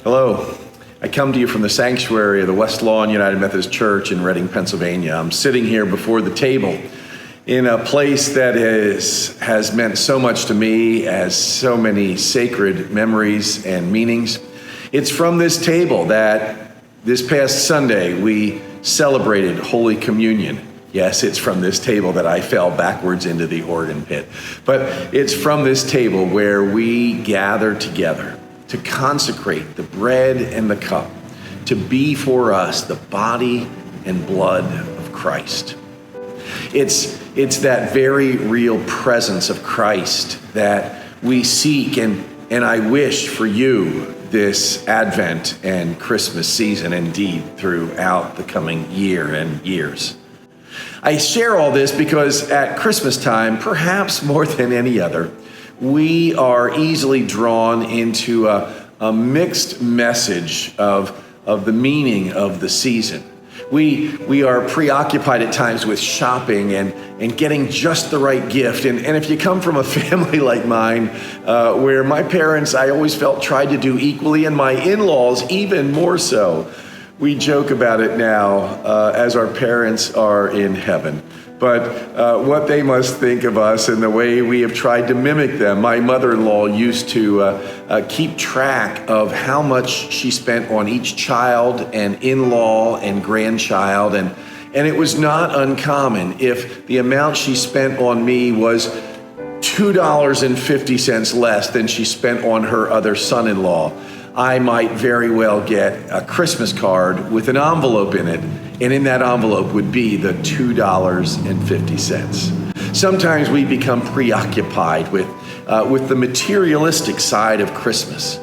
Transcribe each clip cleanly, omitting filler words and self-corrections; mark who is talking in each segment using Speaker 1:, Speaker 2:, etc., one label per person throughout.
Speaker 1: Hello. I come to you from the sanctuary of the West Lawn United Methodist Church in Reading, Pennsylvania. I'm sitting here before the table in a place that has meant so much to me, as so many sacred memories and meanings. It's from this table that this past Sunday we celebrated Holy Communion. Yes, it's from this table that I fell backwards into the organ pit. But it's from this table where we gather together to consecrate the bread and the cup, to be for us the body and blood of Christ. It's that very real presence of Christ that we seek, and I wish for you this Advent and Christmas season, indeed throughout the coming year and years. I share all this because at Christmas time, perhaps more than any other, we are easily drawn into a mixed message of the meaning of the season. We are preoccupied at times with shopping and getting just the right gift. And if you come from a family like mine, where my parents, I always felt, tried to do equally, and my in-laws even more so, we joke about it now as our parents are in heaven. But what they must think of us and the way we have tried to mimic them. My mother-in-law used to keep track of how much she spent on each child and in-law and grandchild. And it was not uncommon if the amount she spent on me was $2.50 less than she spent on her other son-in-law. I might very well get a Christmas card with an envelope in it, and in that envelope would be the $2.50. Sometimes we become preoccupied with the materialistic side of Christmas.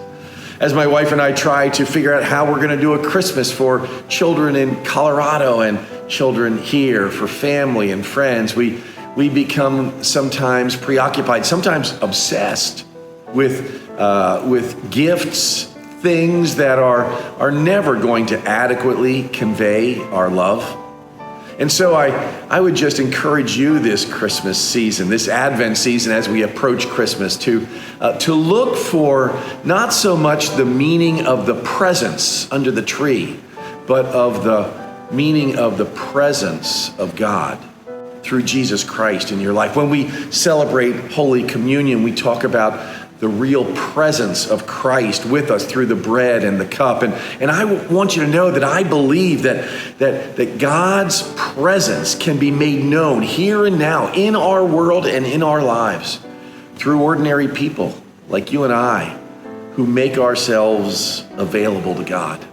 Speaker 1: As my wife and I try to figure out how we're going to do a Christmas for children in Colorado and children here, for family and friends, we become sometimes preoccupied, sometimes obsessed with gifts, things that are never going to adequately convey our love. And so I would just encourage you this Christmas season, this Advent season, as we approach Christmas, to look for not so much the meaning of the presents under the tree, but of the meaning of the presence of God through Jesus Christ in your life. When we celebrate Holy Communion, we talk about the real presence of Christ with us through the bread and the cup. And I want you to know that I believe that God's presence can be made known here and now in our world and in our lives through ordinary people like you and I who make ourselves available to God.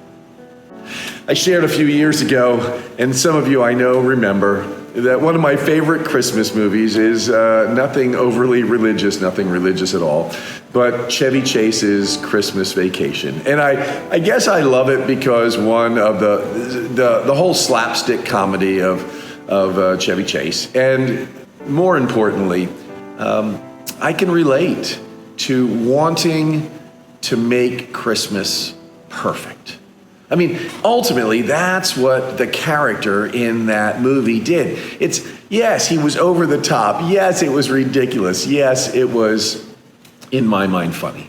Speaker 1: I shared a few years ago, and some of you I know remember, that one of my favorite Christmas movies is nothing overly religious, nothing religious at all, but Chevy Chase's Christmas Vacation. And I guess I love it because, one, of the whole slapstick comedy of Chevy Chase, and more importantly, I can relate to wanting to make Christmas perfect. I mean, ultimately, that's what the character in that movie did. Yes, he was over the top. Yes, it was ridiculous. Yes, it was, in my mind, funny.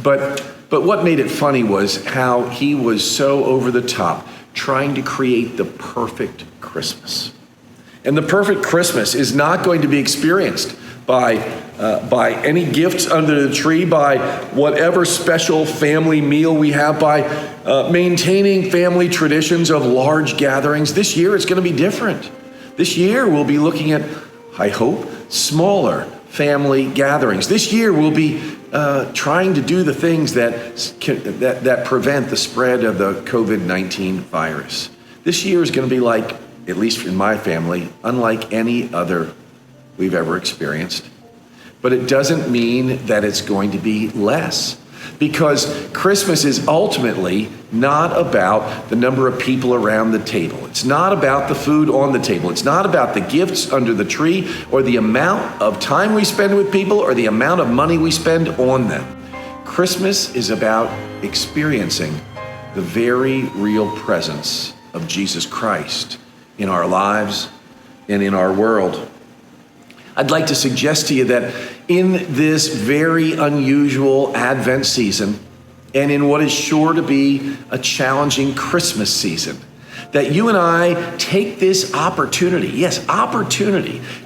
Speaker 1: But what made it funny was how he was so over the top, trying to create the perfect Christmas. And the perfect Christmas is not going to be experienced by any gifts under the tree, by whatever special family meal we have, by maintaining family traditions of large gatherings. This year it's going to be different. This year we'll be looking at, I hope, smaller family gatherings. This year we'll be trying to do the things that prevent the spread of the COVID-19 virus. This year is going to be like, at least in my family, unlike any other we've ever experienced. But it doesn't mean that it's going to be less, because Christmas is ultimately not about the number of people around the table. It's not about the food on the table. It's not about the gifts under the tree or the amount of time we spend with people or the amount of money we spend on them. Christmas is about experiencing the very real presence of Jesus Christ in our lives and in our world. I'd like to suggest to you that in this very unusual Advent season, and in what is sure to be a challenging Christmas season, that you and I take this opportunity,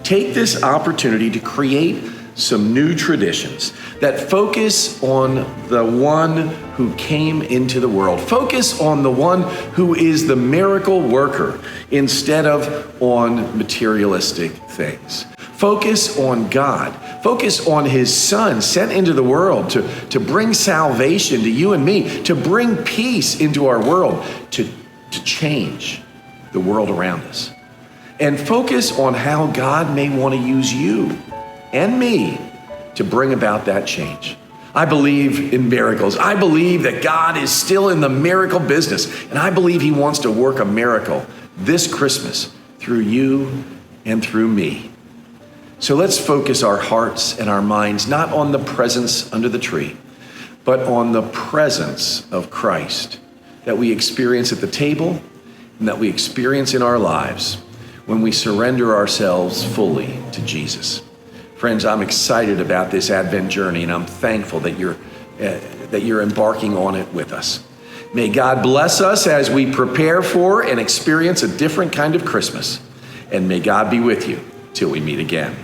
Speaker 1: take this opportunity to create some new traditions that focus on the one who came into the world. Focus on the one who is the miracle worker instead of on materialistic things. Focus on God. Focus on his son sent into the world to bring salvation to you and me, to bring peace into our world, to change the world around us. And focus on how God may want to use you and me to bring about that change. I believe in miracles. I believe that God is still in the miracle business, and I believe he wants to work a miracle this Christmas through you and through me. So let's focus our hearts and our minds not on the presents under the tree, but on the presence of Christ that we experience at the table and that we experience in our lives when we surrender ourselves fully to Jesus. Friends, I'm excited about this Advent journey, and I'm thankful that you're embarking on it with us. May God bless us as we prepare for and experience a different kind of Christmas, and may God be with you till we meet again.